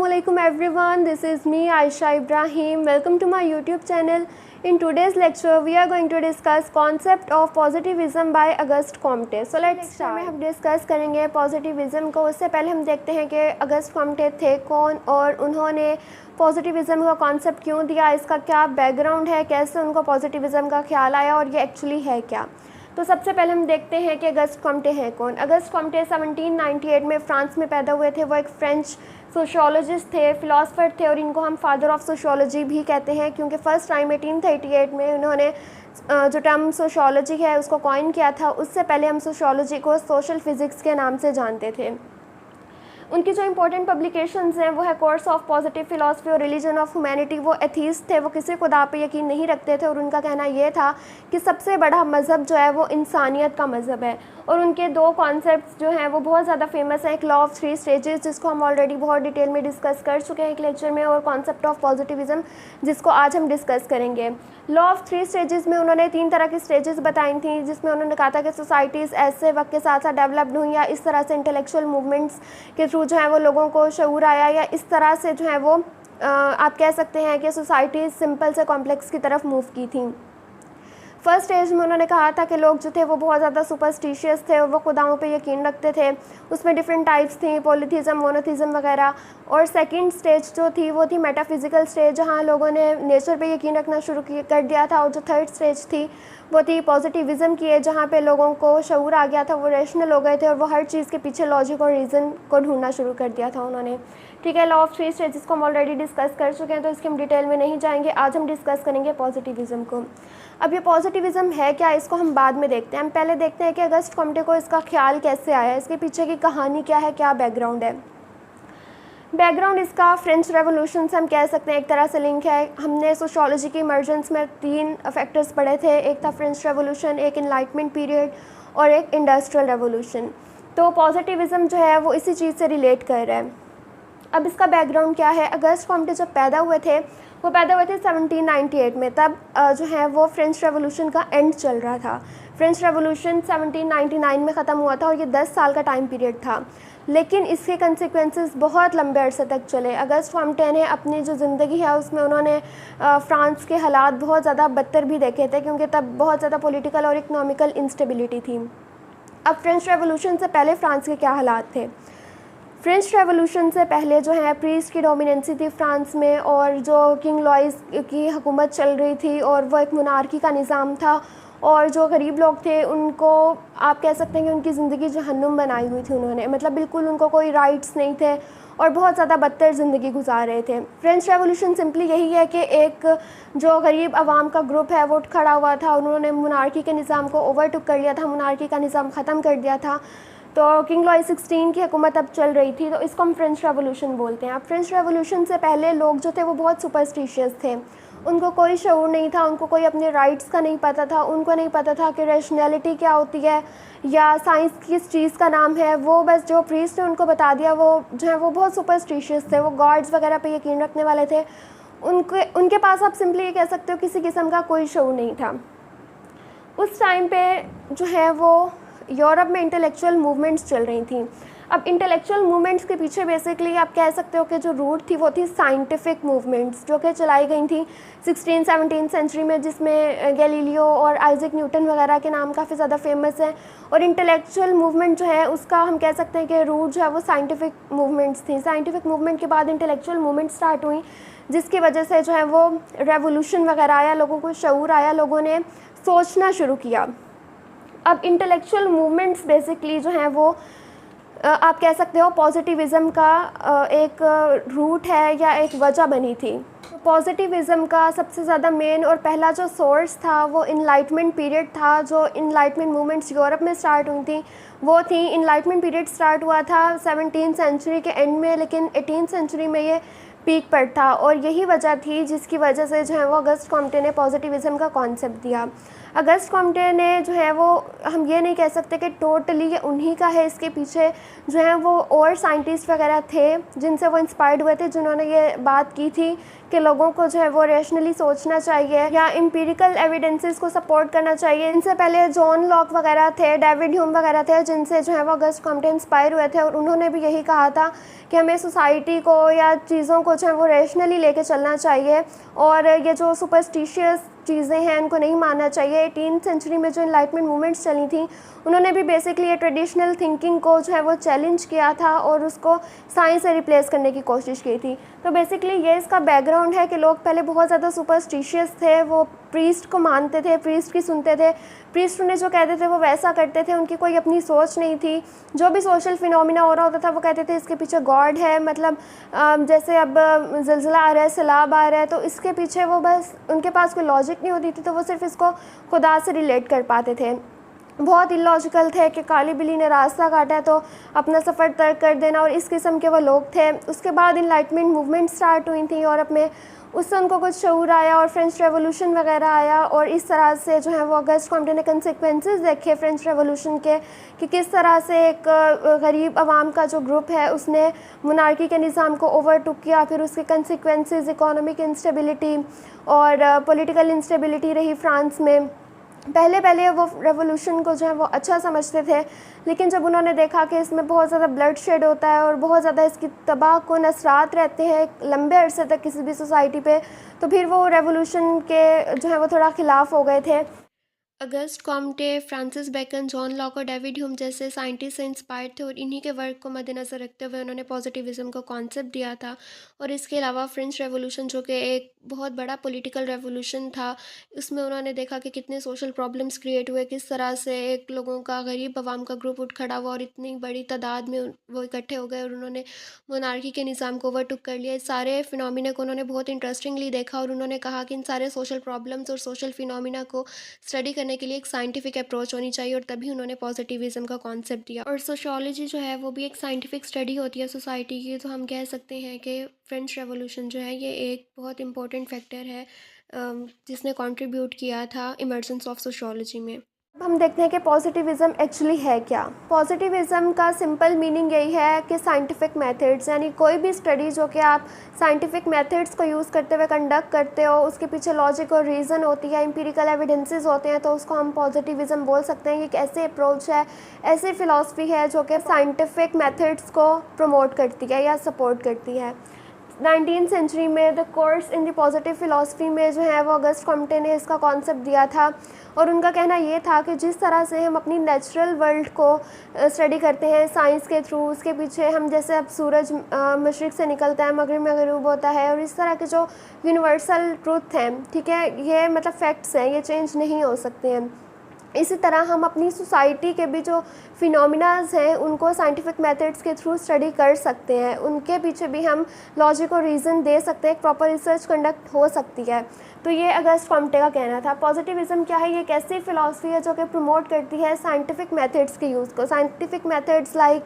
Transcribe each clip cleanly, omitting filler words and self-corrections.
Assalamualaikum everyone, this is me Aisha Ibrahim. Welcome to my YouTube channel. In today's lecture we are going to discuss concept of positivism by Auguste Comte. So let's start. में हम discuss करेंगे positivism को। उससे पहले हम देखते हैं कि अगस्त कॉम्टे थे कौन और उन्होंने पॉजिटिविज़म का कॉन्सेप्ट क्यों दिया, इसका क्या बैकग्राउंड है, कैसे उनको पॉजिटिविज़म का ख्याल आया और ये एक्चुअली है क्या। तो सबसे पहले हम देखते हैं कि अगस्त कॉम्टे हैं कौन। अगस्त कॉम्टे 1798 में फ्रांस में पैदा हुए थे। वो एक फ्रेंच सोशियोलॉजिस्ट थे, फ़िलासफ़र थे और इनको हम फादर ऑफ सोशियोलॉजी भी कहते हैं क्योंकि फ़र्स्ट टाइम 1838 में उन्होंने जो टर्म सोशियोलॉजी है उसको कॉइन किया था। उससे पहले हम सोशियोलॉजी को सोशल फिज़िक्स के नाम से जानते थे। उनकी जो इंपॉर्टेंट पब्लिकेशंस हैं वो है कोर्स ऑफ पॉजिटिव फ़िलासफ़ी और रिलीजन ऑफ ह्यूमैनिटी। वो एथीस्ट थे, वो किसी खुदा पे यकीन नहीं रखते थे और उनका कहना ये था कि सबसे बड़ा मज़हब जो है वो इंसानियत का मज़हब है। और उनके दो कॉन्सेप्ट्स जो हैं वो बहुत ज़्यादा फेमस हैं, एक लॉ ऑफ थ्री स्टेजेस जिसको हम ऑलरेडी बहुत डिटेल में डिस्कस कर चुके हैं एक लेक्चर में, और कॉन्सेप्ट ऑफ पॉजिटिविज़म जिसको आज हम डिस्कस करेंगे। लॉ ऑफ थ्री स्टेजेस में उन्होंने 3 तरह की स्टेजेस बताई थी, जिसमें उन्होंने कहा था कि सोसाइटीज़ ऐसे वक्त के साथ साथ डेवलप्ड हुई या इस तरह से इंटेलेक्चुअल मूवमेंट्स के थ्रू जो है वो लोगों को शऊर आया, या इस तरह से जो है वो आप कह सकते हैं कि सोसाइटी सिंपल से कॉम्प्लेक्स की तरफ मूव की थी। फर्स्ट स्टेज में उन्होंने कहा था कि लोग जो थे वो बहुत ज़्यादा सुपरस्टिशियस थे और वो खुदाओं पे यकीन रखते थे। उसमें डिफरेंट टाइप्स थी, पॉलीथीज़म, मोनोथीज़म वगैरह। और सेकंड स्टेज जो थी वो थी मेटाफिज़िकल स्टेज, जहाँ लोगों ने नेचर पे यकीन रखना शुरू कर दिया था। और जो थर्ड स्टेज थी वो थी पॉजिटिविज़म की, जहाँ पे लोगों को शऊर आ गया था, वो रेशनल हो गए थे और वो हर चीज़ के पीछे लॉजिक और रीज़न को ढूंढना शुरू कर दिया था उन्होंने। ठीक है, लॉ ऑफ थ्री स्टेजेस को हम ऑलरेडी डिस्कस कर चुके हैं तो इसके हम डिटेल में नहीं जाएंगे। आज हम डिस्कस करेंगे पॉजिटिविज़म को। अब ये पॉजिटिविज़म है क्या, इसको हम बाद में देखते हैं। हम पहले देखते हैं कि अगस्त कॉम्टे को इसका ख्याल कैसे आया, इसके पीछे की कहानी क्या है, क्या बैकग्राउंड है। बैकग्राउंड इसका फ्रेंच रेवोल्यूशन से हम कह सकते हैं एक तरह से लिंक है। हमने सोशियोलॉजी की इमर्जेंस में 3 फैक्टर्स पढ़े थे, एक था फ्रेंच रेवोल्यूशन, एक इनलाइटमेंट पीरियड और एक इंडस्ट्रियल रेवोल्यूशन। तो पॉजिटिविज़म जो है वो इसी चीज़ से रिलेट कर रहा है। अब इसका बैकग्राउंड क्या है। अगस्त कॉम्टे जब पैदा हुए थे वो पैदा हुए थे 1798 में। तब जो है वो फ्रेंच रेवोल्यूशन का एंड चल रहा था। फ्रेंच रेवोल्यूशन 1799 में ख़त्म हुआ था और ये 10 साल का टाइम पीरियड था, लेकिन इसके कंसिक्वेंसेस बहुत लंबे अरसे तक चले। अगस्त कॉम्टे ने अपनी जो ज़िंदगी है उसमें उन्होंने फ्रांस के हालात बहुत ज़्यादा बदतर भी देखे थे, क्योंकि तब बहुत ज़्यादा पॉलिटिकल और इकनॉमिकल इंस्टेबिलिटी थी। अब फ्रेंच रेवोल्यूशन से पहले फ्रांस के क्या हालात थे। फ्रेंच रेवोल्यूशन से पहले जो है प्रीस्ट की डोमिनेंसी थी फ्रांस में, और जो किंग लॉइस की हुकूमत चल रही थी और वो एक मोनार्की का निज़ाम था। और जो गरीब लोग थे उनको आप कह सकते हैं कि उनकी ज़िंदगी जहन्नुम बनाई हुई थी उन्होंने, मतलब बिल्कुल उनको कोई राइट्स नहीं थे और बहुत ज़्यादा बदतर ज़िंदगी गुजार रहे थे। फ्रेंच रेवोल्यूशन सिंपली यही है कि एक जो गरीब आवाम का ग्रुप है वो खड़ा हुआ था, उन्होंने मोनार्की के निज़ाम को ओवरटुक कर लिया था, मोनार्की का निज़ाम ख़त्म कर दिया था। तो किंग लॉइस 16 की हुकूमत अब चल रही थी, तो इसको हम फ्रेंच रेवोल्यूशन बोलते हैं। अब फ्रेंच रेवोल्यूशन से पहले लोग जो थे वो बहुत सुपरस्टिशियस थे, उनको कोई शऊर नहीं था, उनको कोई अपने राइट्स का नहीं पता था, उनको नहीं पता था कि रैशनैलिटी क्या होती है या साइंस किस चीज़ का नाम है। वो बस जो प्रीस्ट ने उनको बता दिया, वो जो है वो बहुत सुपरस्टिशियस थे, वो गॉड्स वगैरह पे यकीन रखने वाले थे। उनके पास आप सिंपली ये कह सकते हो किसी किस्म का कोई शऊर नहीं था। उस टाइम पे जो है वो यूरोप में इंटेलेक्चुअल मूवमेंट्स चल रही थी। अब इंटेलेक्चुअल मूवमेंट्स के पीछे बेसिकली आप कह सकते हो कि जो रूट थी वो थी साइंटिफिक मूवमेंट्स, जो कि चलाई गई थी 16-17 सेंचुरी में, जिसमें गैलीलियो और आइजैक न्यूटन वगैरह के नाम काफ़ी ज़्यादा फेमस हैं। और इंटेलेक्चुअल मूवमेंट जो है उसका हम कह सकते हैं कि रूट जो है वो साइंटिफिक मूवमेंट्स थी। साइंटिफिक मूवमेंट के बाद इंटेलेक्चुअल मूवमेंट स्टार्ट हुई, जिसकी वजह से जो है वो रेवोल्यूशन वगैरह आया, लोगों को शऊर आया, लोगों ने सोचना शुरू किया। अब इंटेलेक्चुअल मूवमेंट्स बेसिकली जो हैं वो आप कह सकते हो पॉजिटिविज़म का एक रूट है या एक वजह बनी थी। पॉजिटिविज़म का सबसे ज़्यादा मेन और पहला जो सोर्स था वो इनलाइटमेंट पीरियड था। जो इनलाइटमेंट मूवमेंट्स यूरोप में स्टार्ट हुई थी वो थी, इनलाइटमेंट पीरियड स्टार्ट हुआ था 17th सेंचुरी के एंड में, लेकिन 18th सेंचुरी में ये पीक पर था। और यही वजह थी जिसकी वजह से जो है वो अगस्त कॉम्टे ने पॉजिटिविज़म का कॉन्सेप्ट दिया। अगस्त कॉम्टे ने जो है वो हम ये नहीं कह सकते कि टोटली ये उन्हीं का है, इसके पीछे जो है वो और साइंटिस्ट वगैरह थे जिनसे वो इंस्पायर्ड हुए थे, जिन्होंने ये बात की थी कि लोगों को जो है वो रैशनली सोचना चाहिए या एम्पिरिकल एविडेंसेस को सपोर्ट करना चाहिए। इनसे पहले जॉन लॉक वगैरह थे, डेविड ह्यूम वगैरह थे, जिनसे जो है वो अगस्ट कॉम्टे इंस्पायर हुए थे और उन्होंने भी यही कहा था कि हमें सोसाइटी को या चीज़ों को जो है वो रैशनली लेके चलना चाहिए और ये जो सुपरस्टिशियस चीज़ें हैं इनको नहीं मानना चाहिए। 18th सेंचुरी में जो इनलाइटमेंट मूवमेंट्स चली थी उन्होंने भी बेसिकली ये ट्रेडिशनल थिंकिंग को जो है वो चैलेंज किया था और उसको साइंस से रिप्लेस करने की कोशिश की थी। तो बेसिकली ये इसका बैकग्राउंड है कि लोग पहले बहुत ज़्यादा सुपरस्टिशियस थे, वो प्रीस्ट को मानते थे, प्रीस्ट की सुनते थे, प्रीस्ट उन्हें जो कहते थे वो वैसा करते थे, उनकी कोई अपनी सोच नहीं थी। जो भी सोशल फिनोमिना हो रहा होता था वो कहते थे इसके पीछे गॉड है, मतलब जैसे अब ज़िलज़िला आ रहा है, सैलाब आ रहा है, तो इसके पीछे वो बस उनके पास कोई लॉजिक नहीं होती थी, तो वो सिर्फ इसको खुदा से रिलेट कर पाते थे। बहुत इलॉजिकल थे कि काली बिल्ली ने रास्ता काटा है तो अपना सफ़र तर्क कर देना, और इस किस्म के वो लोग थे। उसके बाद इनलाइटमेंट मूवमेंट स्टार्ट हुई थी यूरोप में, उससे उनको कुछ शऊर आया और फ्रेंच रेवोल्यूशन वगैरह आया, और इस तरह से जो है वो अगस्ट कॉम्टे ने कंसिक्वेंसेस देखे फ्रेंच रेवोल्यूशन के कि किस तरह से एक गरीब आवाम का जो ग्रुप है उसने मोनार्की के निज़ाम को ओवरटुक किया। फिर उसके कंसिक्वेंसेस इकोनॉमिक इंस्टेबिलिटी और पॉलिटिकल इंस्टेबिलिटी रही फ्रांस में। पहले वो रेवोल्यूशन को जो है वो अच्छा समझते थे, लेकिन जब उन्होंने देखा कि इसमें बहुत ज़्यादा ब्लड शेड होता है और बहुत ज़्यादा इसकी तबाहकुन असरात रहते हैं लंबे अरसे तक किसी भी सोसाइटी पे, तो फिर वो रेवोल्यूशन के जो है वो थोड़ा ख़िलाफ़ हो गए थे। August Comte, Francis Bacon, John Locke और डेविड ह्यूम जैसे साइंटिस्ट से इंस्पायर्ड थे और इन्हीं के वर्क को मद्देनज़र रखते हुए उन्होंने पॉजिटिविज़म को कॉन्सेप्ट दिया था। और इसके अलावा फ्रेंच रेवोल्यूशन जो कि एक बहुत बड़ा पॉलिटिकल रेवोल्यूशन था, उसमें उन्होंने देखा कि कितने सोशल प्रॉब्लम्स क्रिएट हुए, किस तरह से एक लोगों का, गरीब आवाम का ग्रुप उठ खड़ा हुआ और इतनी बड़ी तादाद में वो इकट्ठे हो गए और उन्होंने मोनार्की के निज़ाम को ओवरटुक कर लिया। इस सारे फिनोमिना को उन्होंने बहुत इंटरेस्टिंगली देखा और उन्होंने कहा कि इन सारे सोशल प्रॉब्लम्स और सोशल फिनोमिना को स्टडी करने के लिए एक साइंटिफिक अप्रोच होनी चाहिए, और तभी उन्होंने पॉजिटिविज़म का कॉन्सेप्ट दिया। और सोशियोलॉजी जो है वो भी एक साइंटिफिक स्टडी होती है सोसाइटी की, तो हम कह सकते हैं कि फ्रेंच रेवोल्यूशन जो है ये एक बहुत इंपॉर्टेंट फैक्टर है जिसने कंट्रीब्यूट किया था इमर्जेंस ऑफ सोशियोलॉजी में। अब हम देखते हैं कि पॉजिटिविज़म एक्चुअली है क्या। पॉजिटिविज़म का सिंपल मीनिंग यही है कि साइंटिफिक मेथड्स, यानी कोई भी स्टडी जो कि आप साइंटिफिक मेथड्स को यूज़ करते हुए कंडक्ट करते हो, उसके पीछे लॉजिक और रीज़न होती है, एम्पिरिकल एविडेंसेस होते हैं, तो उसको हम पॉजिटिविज़म बोल सकते हैं। ये एक ऐसे अप्रोच है, ऐसी फ़िलासफ़ी है जो कि साइंटिफिक मेथड्स को प्रमोट करती है या सपोर्ट करती है। 19th सेंचुरी में the course in the positive philosophy में जो है वो अगस्ट कॉम्टे ने इसका कॉन्सेप्ट दिया था, और उनका कहना ये था कि जिस तरह से हम अपनी नेचुरल वर्ल्ड को स्टडी करते हैं साइंस के थ्रू, उसके पीछे हम जैसे अब सूरज मशरिक़ से निकलता है, मगरिब में गरूब होता है, और इस तरह के जो यूनिवर्सल ट्रूथ हैं, ठीक है, ये मतलब फैक्ट्स हैं, ये चेंज नहीं हो सकते हैं। इसी तरह हम अपनी सोसाइटी के भी जो फिनोमिनाज हैं उनको साइंटिफिक मेथड्स के थ्रू स्टडी कर सकते हैं, उनके पीछे भी हम लॉजिक और रीज़न दे सकते हैं, एक प्रॉपर रिसर्च कंडक्ट हो सकती है। तो ये अगस्ट कॉम्टे का कहना था। पॉजिटिविज़म क्या है? ये एक ऐसी फ़िलासफ़ी है जो कि प्रमोट करती है साइंटिफिक मेथड्स के यूज़ को। साइंटिफिक मेथड्स लाइक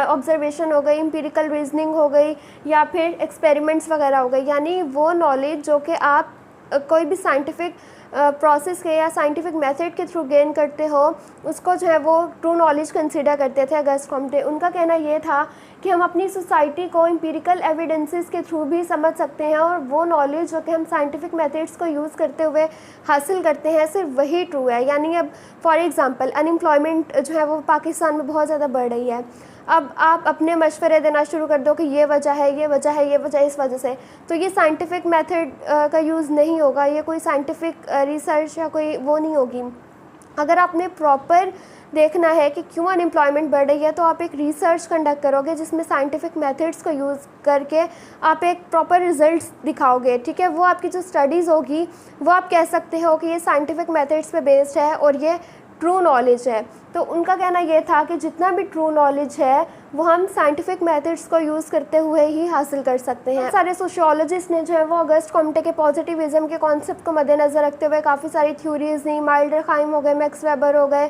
ऑब्जर्वेशन हो गई, एम्पिरिकल रीजनिंग हो गई, या फिर एक्सपेरिमेंट्स वगैरह हो गई, यानी वो नॉलेज जो कि आप कोई भी साइंटिफिक प्रोसेस के या साइंटिफिक मेथड के थ्रू गेन करते हो, उसको जो है वो ट्रू नॉलेज कंसीडर करते थे अगस्ट कॉम्टे। उनका कहना ये था कि हम अपनी सोसाइटी को एम्पिरिकल एविडेंसेस के थ्रू भी समझ सकते हैं, और वो नॉलेज जो कि हम साइंटिफिक मेथड्स को यूज़ करते हुए हासिल करते हैं सिर्फ वही ट्रू है। यानी अब फॉर एग्ज़ाम्पल अनएम्प्लॉयमेंट जो है वो पाकिस्तान में बहुत ज़्यादा बढ़ रही है। अब आप अपने मशवरे देना शुरू कर दो कि ये वजह है, ये वजह है, ये वजह इस वजह से, तो ये साइंटिफिक मेथड का यूज़ नहीं होगा, ये कोई साइंटिफिक रिसर्च या कोई वो नहीं होगी। अगर आपने प्रॉपर देखना है कि क्यों अनएम्प्लॉयमेंट बढ़ रही है, तो आप एक रिसर्च कंडक्ट करोगे जिसमें साइंटिफिक मेथड्स को यूज़ करके आप एक प्रॉपर रिजल्ट्स दिखाओगे, ठीक है। वो आपकी जो स्टडीज़ होगी वो आप कह सकते हो कि ये साइंटिफिक मेथड्स पे बेस्ड है और ये ट्रू नॉलेज है। तो उनका कहना यह था कि जितना भी ट्रू नॉलेज है वो हम साइंटिफिक मेथड्स को यूज़ करते हुए ही हासिल कर सकते हैं। सारे सोशियोलॉजिस्ट ने जो है वो अगस्ट कॉम्टे के पॉजिटिविज़म के कॉन्सेप्ट को मद्देनज़र रखते हुए काफ़ी सारी थ्योरीज़ दी। माइल्डर खाइम हो गए, मैक्स वेबर हो गए,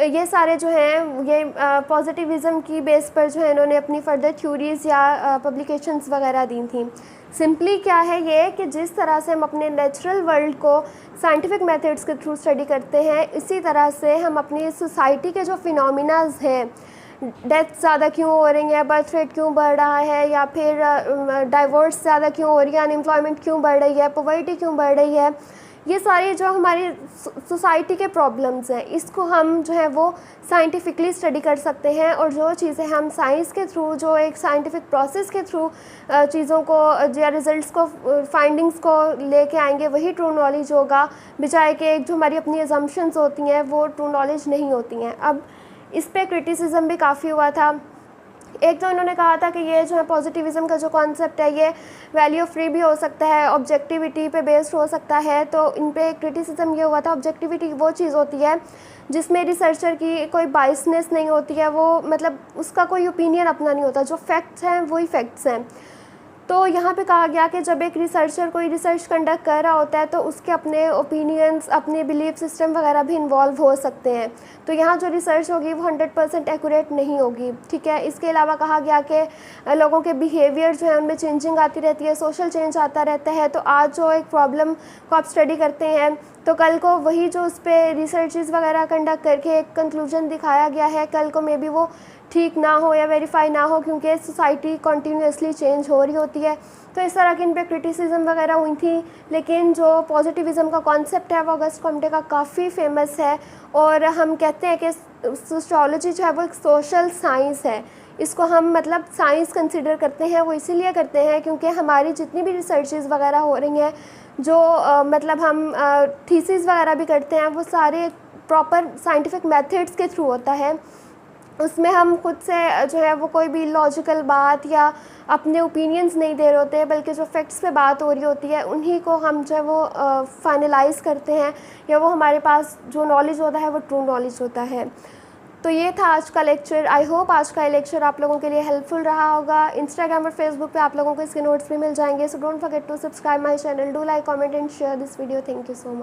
ये सारे जो हैं ये पॉजिटिविज़म की बेस पर जो है इन्होंने अपनी फर्दर थ्योरीज़ या पब्लिकेशंस वगैरह दी थी। सिंपली क्या है ये कि जिस तरह से हम अपने नेचुरल वर्ल्ड को साइंटिफिक मेथड्स के थ्रू स्टडी करते हैं, इसी तरह से हम अपनी सोसाइटी के जो फिनोमिनाज हैं डेथ ज़्यादा क्यों हो रही है, बर्थ रेट क्यों बढ़ रहा है, या फिर डाइवोर्स ज़्यादा क्यों हो रही है, अनएम्प्लॉयमेंट क्यों बढ़ रही है, पॉवर्टी क्यों बढ़ रही है। ये सारी जो हमारी सोसाइटी के प्रॉब्लम्स हैं, इसको हम जो है वो साइंटिफिकली स्टडी कर सकते हैं। और जो चीज़ें हम साइंस के थ्रू, जो एक साइंटिफिक प्रोसेस के थ्रू चीज़ों को या रिजल्ट्स को, फाइंडिंग्स को लेके आएंगे, वही ट्रू नॉलेज होगा, बजाय कि एक जो हमारी अपनी एजम्पशंस होती हैं वो ट्रू नॉलेज नहीं होती हैं। अब इस पर क्रिटिसिज्म भी काफ़ी हुआ था। एक तो उन्होंने कहा था कि ये जो है पॉजिटिविज़म का जो कॉन्सेप्ट है ये वैल्यू फ्री भी हो सकता है, ऑब्जेक्टिविटी पे बेस्ड हो सकता है। तो इन पे क्रिटिसिज्म ये हुआ था, ऑब्जेक्टिविटी वो चीज़ होती है जिसमें रिसर्चर की कोई बाइसनेस नहीं होती है, वो मतलब उसका कोई ओपिनियन अपना नहीं होता, जो फैक्ट्स हैं वही फैक्ट्स हैं। तो यहाँ पे कहा गया कि जब एक रिसर्चर कोई रिसर्च कंडक्ट कर रहा होता है तो उसके अपने ओपिनियंस, अपने बिलीफ सिस्टम वगैरह भी इन्वॉल्व हो सकते हैं। तो यहाँ जो रिसर्च होगी वो 100% एक्यूरेट नहीं होगी, ठीक है। इसके अलावा कहा गया कि लोगों के बिहेवियर जो है उनमें चेंजिंग आती रहती है, सोशल चेंज आता रहता है। तो आज जो एक प्रॉब्लम को आप स्टडी करते हैं तो कल को वही जो उस पर रिसर्चेस वगैरह कंडक्ट करके एक कंक्लूजन दिखाया गया है, कल को मे बी वो ठीक ना हो या वेरीफाई ना हो, क्योंकि सोसाइटी कॉन्टीन्यूसली चेंज हो रही होती है। तो इस तरह की इन पे क्रिटिसिज्म वगैरह हुई थी। लेकिन जो पॉजिटिविज़म का कॉन्सेप्ट है वो ऑगस्ट कॉम्टे का काफ़ी फेमस है। और हम कहते हैं कि सोशियोलॉजी जो है वो एक सोशल साइंस है। इसको हम मतलब साइंस कंसिडर करते हैं, वो इसीलिए करते हैं क्योंकि हमारी जितनी भी रिसर्चेस वगैरह हो रही हैं, जो मतलब हम थीसिस वगैरह भी करते हैं, वो सारे प्रॉपर साइंटिफिक मेथड्स के थ्रू होता है। उसमें हम खुद से जो है वो कोई भी लॉजिकल बात या अपने ओपिनियंस नहीं दे रहे होते, बल्कि जो फैक्ट्स पे बात हो रही होती है उन्हीं को हम जो है वो फाइनलाइज़ करते हैं, या वो हमारे पास जो नॉलेज होता है वो ट्रू नॉलेज होता है। तो ये था आज का लेक्चर। आई होप आज का लेक्चर आप लोगों के लिए हेल्पफुल रहा होगा। इंस्टाग्राम और फेसबुक पे आप लोगों को इसके नोट्स भी मिल जाएंगे। So don't forget to subscribe my channel, do like, comment and share this video. Thank you so much.